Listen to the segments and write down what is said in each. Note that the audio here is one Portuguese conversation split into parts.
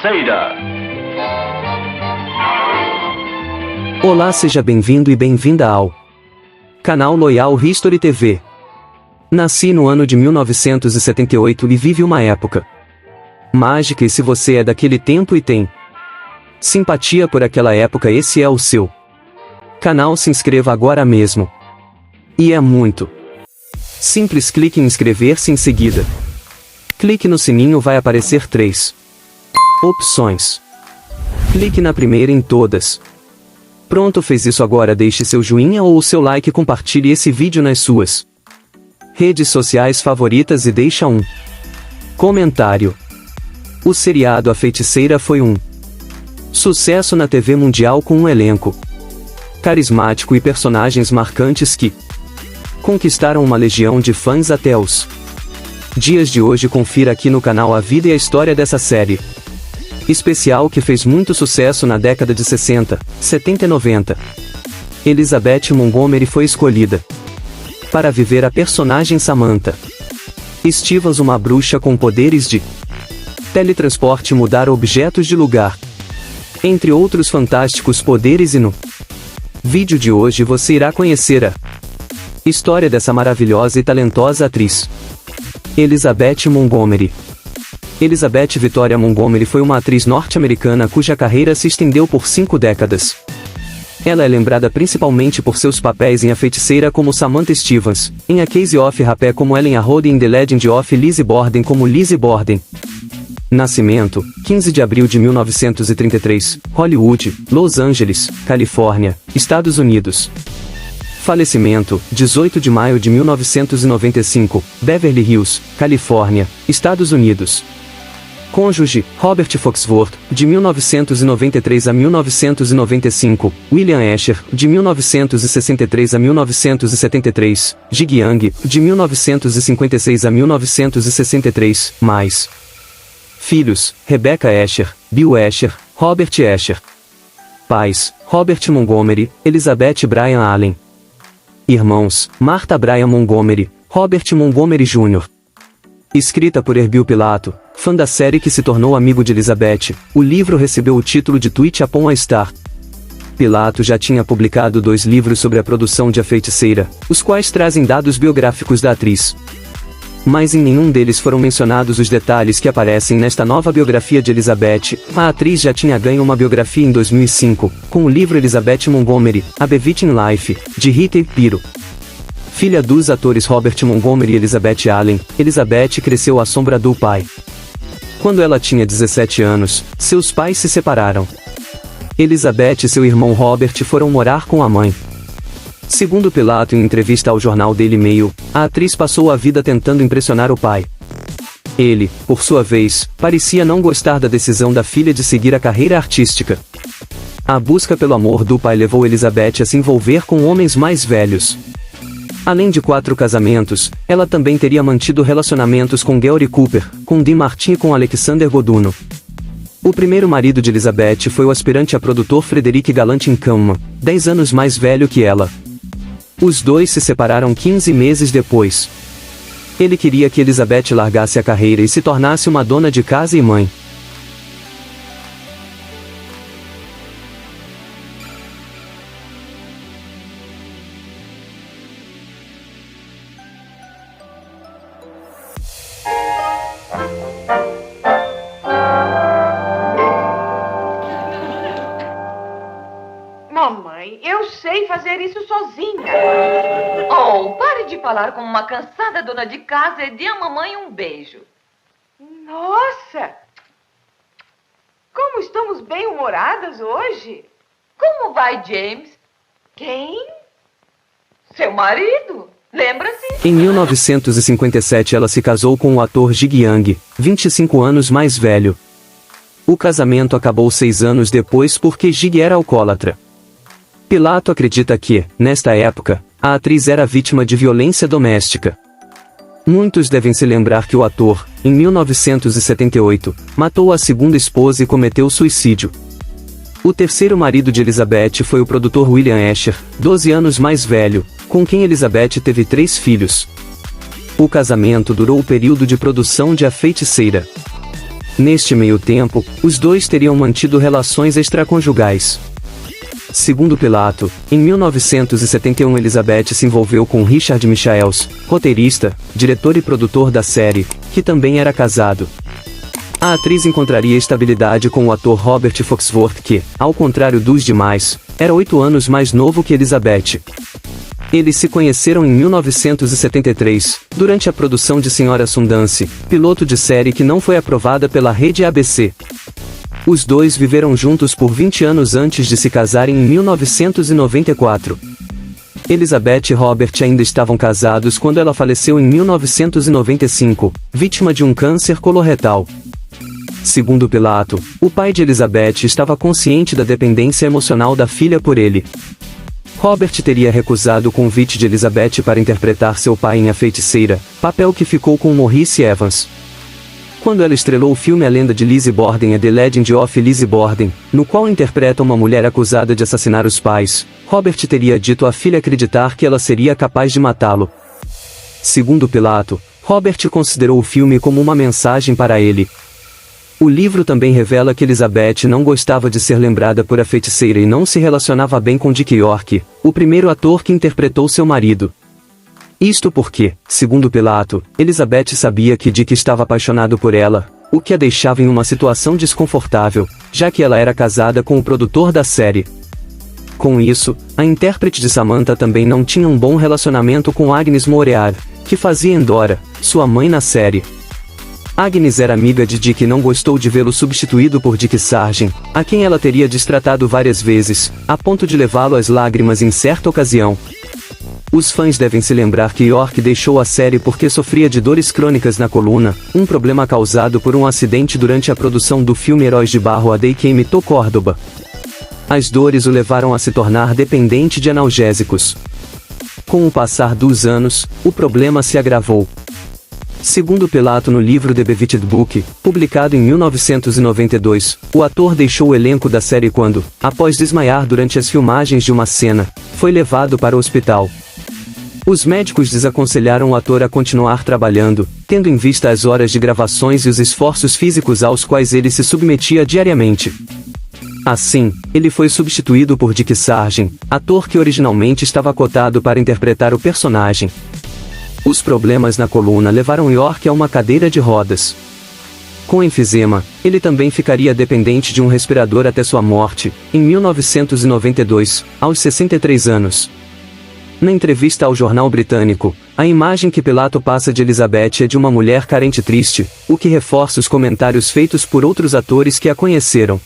Feiticeira. Olá, seja bem-vindo e bem-vinda ao canal Loyal History TV. Nasci no ano de 1978 e vive uma época mágica, e se você é daquele tempo e tem simpatia por aquela época, esse é o seu canal. Se inscreva agora mesmo. E é muito simples, clique em inscrever-se em seguida. Clique no sininho, vai aparecer 3 opções. Clique na primeira em todas. Pronto, fez isso, agora deixe seu joinha ou o seu like, compartilhe esse vídeo nas suas redes sociais favoritas e deixa um comentário. O seriado A Feiticeira foi um sucesso na TV mundial, com um elenco carismático e personagens marcantes que conquistaram uma legião de fãs até os dias de hoje. Confira aqui no canal a vida e a história dessa série especial que fez muito sucesso na década de 60, 70 e 90. Elizabeth Montgomery foi escolhida para viver a personagem Samantha Stevens, uma bruxa com poderes de teletransporte e mudar objetos de lugar, entre outros fantásticos poderes, e no vídeo de hoje você irá conhecer a história dessa maravilhosa e talentosa atriz, Elizabeth Montgomery. Elizabeth Victoria Montgomery foi uma atriz norte-americana cuja carreira se estendeu por 5 décadas. Ela é lembrada principalmente por seus papéis em A Feiticeira como Samantha Stevens, em A Case of Rape como Ellen Ahode e em The Legend of Lizzie Borden como Lizzie Borden. Nascimento: 15 de abril de 1933, Hollywood, Los Angeles, Califórnia, Estados Unidos. Falecimento: 18 de maio de 1995, Beverly Hills, Califórnia, Estados Unidos. Cônjuge: Robert Foxworth, de 1993 a 1995, William Asher, de 1963 a 1973, Jig Young, de 1956 a 1963, mais filhos: Rebecca Asher, Bill Asher, Robert Asher. Pais: Robert Montgomery, Elizabeth Bryan Allen. Irmãos: Martha Bryan Montgomery, Robert Montgomery Jr. Escrita por Herbil Pilato, fã da série que se tornou amigo de Elizabeth, o livro recebeu o título de Twitch Upon a Star. Pilato já tinha publicado 2 livros sobre a produção de A Feiticeira, os quais trazem dados biográficos da atriz. Mas em nenhum deles foram mencionados os detalhes que aparecem nesta nova biografia de Elizabeth. A atriz já tinha ganho uma biografia em 2005, com o livro Elizabeth Montgomery, A Bevetting Life, de Rita Piro. Filha dos atores Robert Montgomery e Elizabeth Allen, Elizabeth cresceu à sombra do pai. Quando ela tinha 17 anos, seus pais se separaram. Elizabeth e seu irmão Robert foram morar com a mãe. Segundo Pilato em entrevista ao jornal Daily Mail, a atriz passou a vida tentando impressionar o pai. Ele, por sua vez, parecia não gostar da decisão da filha de seguir a carreira artística. A busca pelo amor do pai levou Elizabeth a se envolver com homens mais velhos. Além de 4 casamentos, ela também teria mantido relacionamentos com Gary Cooper, com Dean Martin e com Alexander Goduno. O primeiro marido de Elizabeth foi o aspirante a produtor Frederick Galantin Kahneman, 10 anos mais velho que ela. Os dois se separaram 15 meses depois. Ele queria que Elizabeth largasse a carreira e se tornasse uma dona de casa e mãe. Mamãe, eu sei fazer isso sozinha. Oh, pare de falar como uma cansada dona de casa e dê à mamãe um beijo. Nossa! Como estamos bem-humoradas hoje. Como vai, James? Quem? Seu marido. Lembra-se? Em 1957 ela se casou com o ator Jig Young, 25 anos mais velho. O casamento acabou 6 anos depois porque Jig era alcoólatra. Pilato acredita que, nesta época, a atriz era vítima de violência doméstica. Muitos devem se lembrar que o ator, em 1978, matou a segunda esposa e cometeu suicídio. O terceiro marido de Elizabeth foi o produtor William Asher, 12 anos mais velho, com quem Elizabeth teve 3 filhos. O casamento durou o período de produção de A Feiticeira. Neste meio tempo, os dois teriam mantido relações extraconjugais. Segundo Pilato, em 1971 Elizabeth se envolveu com Richard Michaels, roteirista, diretor e produtor da série, que também era casado. A atriz encontraria estabilidade com o ator Robert Foxworth que, ao contrário dos demais, era 8 anos mais novo que Elizabeth. Eles se conheceram em 1973, durante a produção de Senhora Sundance, piloto de série que não foi aprovada pela rede ABC. Os dois viveram juntos por 20 anos antes de se casarem em 1994. Elizabeth e Robert ainda estavam casados quando ela faleceu em 1995, vítima de um câncer coloretal. Segundo Pilato, o pai de Elizabeth estava consciente da dependência emocional da filha por ele. Robert teria recusado o convite de Elizabeth para interpretar seu pai em A Feiticeira, papel que ficou com Maurice Evans. Quando ela estrelou o filme A Lenda de Lizzie Borden e The Legend of Lizzie Borden, no qual interpreta uma mulher acusada de assassinar os pais, Robert teria dito à filha acreditar que ela seria capaz de matá-lo. Segundo Pilato, Robert considerou o filme como uma mensagem para ele. O livro também revela que Elizabeth não gostava de ser lembrada por A Feiticeira e não se relacionava bem com Dick York, o primeiro ator que interpretou seu marido. Isto porque, segundo Pilato, Elizabeth sabia que Dick estava apaixonado por ela, o que a deixava em uma situação desconfortável, já que ela era casada com o produtor da série. Com isso, a intérprete de Samantha também não tinha um bom relacionamento com Agnes Moorehead, que fazia Endora, sua mãe na série. Agnes era amiga de Dick e não gostou de vê-lo substituído por Dick Sargent, a quem ela teria destratado várias vezes, a ponto de levá-lo às lágrimas em certa ocasião. Os fãs devem se lembrar que York deixou a série porque sofria de dores crônicas na coluna, um problema causado por um acidente durante a produção do filme Heróis de Barro A Day Came to Córdoba. As dores o levaram a se tornar dependente de analgésicos. Com o passar dos anos, o problema se agravou. Segundo Pilato no livro The Bevetted Book, publicado em 1992, o ator deixou o elenco da série quando, após desmaiar durante as filmagens de uma cena, foi levado para o hospital. Os médicos desaconselharam o ator a continuar trabalhando, tendo em vista as horas de gravações e os esforços físicos aos quais ele se submetia diariamente. Assim, ele foi substituído por Dick Sargent, ator que originalmente estava cotado para interpretar o personagem. Os problemas na coluna levaram York a uma cadeira de rodas. Com enfisema, ele também ficaria dependente de um respirador até sua morte, em 1992, aos 63 anos. Na entrevista ao jornal britânico, a imagem que Pilato passa de Elizabeth é de uma mulher carente e triste, o que reforça os comentários feitos por outros atores que a conheceram.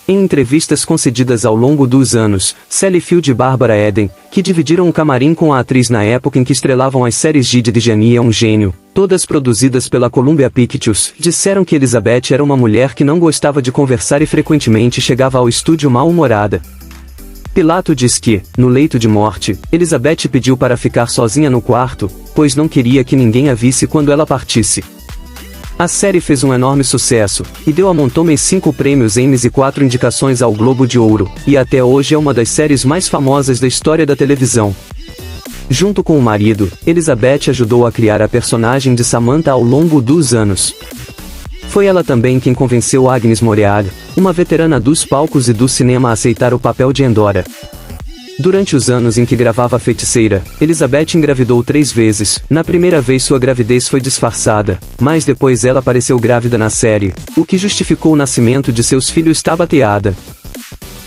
Em entrevistas concedidas ao longo dos anos, Sally Field e Barbara Eden, que dividiram um camarim com a atriz na época em que estrelavam as séries Gigi de Genie é um gênio, todas produzidas pela Columbia Pictures, disseram que Elizabeth era uma mulher que não gostava de conversar e frequentemente chegava ao estúdio mal-humorada. Pilato diz que, no leito de morte, Elizabeth pediu para ficar sozinha no quarto, pois não queria que ninguém a visse quando ela partisse. A série fez um enorme sucesso, e deu a Montgomery 5 prêmios Emmys e 4 indicações ao Globo de Ouro, e até hoje é uma das séries mais famosas da história da televisão. Junto com o marido, Elizabeth ajudou a criar a personagem de Samantha ao longo dos anos. Foi ela também quem convenceu Agnes Moorehead, uma veterana dos palcos e do cinema, a aceitar o papel de Endora. Durante os anos em que gravava A Feiticeira, Elizabeth engravidou 3 vezes. Na primeira vez sua gravidez foi disfarçada, mas depois ela apareceu grávida na série, o que justificou o nascimento de seus filhos Tabitha.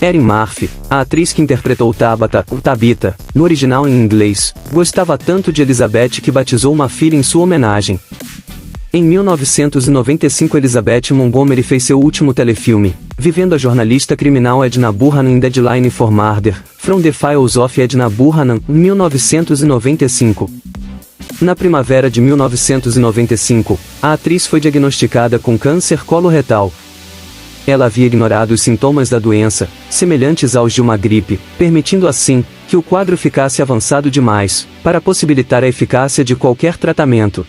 Erin Murphy, a atriz que interpretou Tabitha, ou Tabitha, no original em inglês, gostava tanto de Elizabeth que batizou uma filha em sua homenagem. Em 1995 Elizabeth Montgomery fez seu último telefilme, vivendo a jornalista criminal Edna Burhan em Deadline for Murder, From the Files of Edna Burhan, 1995. Na primavera de 1995, a atriz foi diagnosticada com câncer coloretal. Ela havia ignorado os sintomas da doença, semelhantes aos de uma gripe, permitindo assim, que o quadro ficasse avançado demais, para possibilitar a eficácia de qualquer tratamento.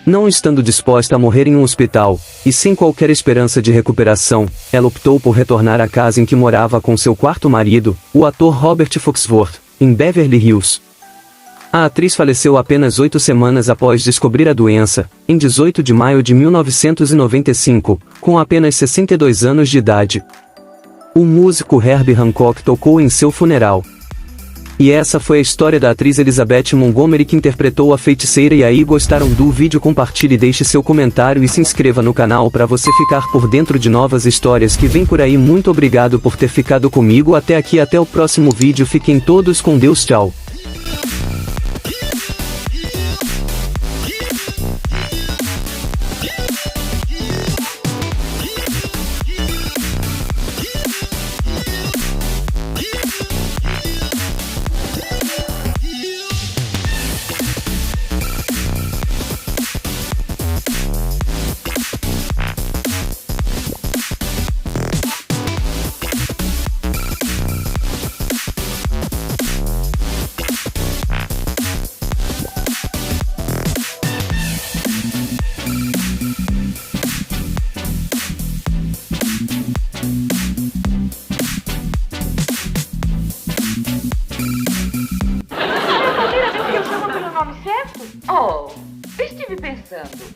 Não estando disposta a morrer em um hospital, e sem qualquer esperança de recuperação, ela optou por retornar à casa em que morava com seu quarto marido, o ator Robert Foxworth, em Beverly Hills. A atriz faleceu apenas 8 semanas após descobrir a doença, em 18 de maio de 1995, com apenas 62 anos de idade. O músico Herbie Hancock tocou em seu funeral. E essa foi a história da atriz Elizabeth Montgomery que interpretou a feiticeira. E aí, gostaram do vídeo? Compartilhe, deixe seu comentário e se inscreva no canal para você ficar por dentro de novas histórias que vem por aí. Muito obrigado por ter ficado comigo até aqui. Até o próximo vídeo. Fiquem todos com Deus. Tchau. Oh, estive pensando.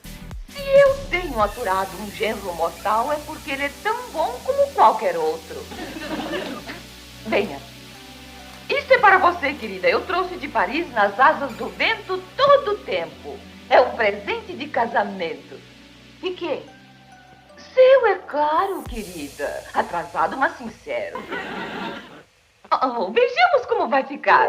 Se eu tenho aturado um genro mortal, é porque ele é tão bom como qualquer outro. Venha. Isso é para você, querida. Eu trouxe de Paris nas asas do vento todo o tempo. É um presente de casamento. E que? Seu, é claro, querida. Atrasado, mas sincero. Oh, vejamos como vai ficar.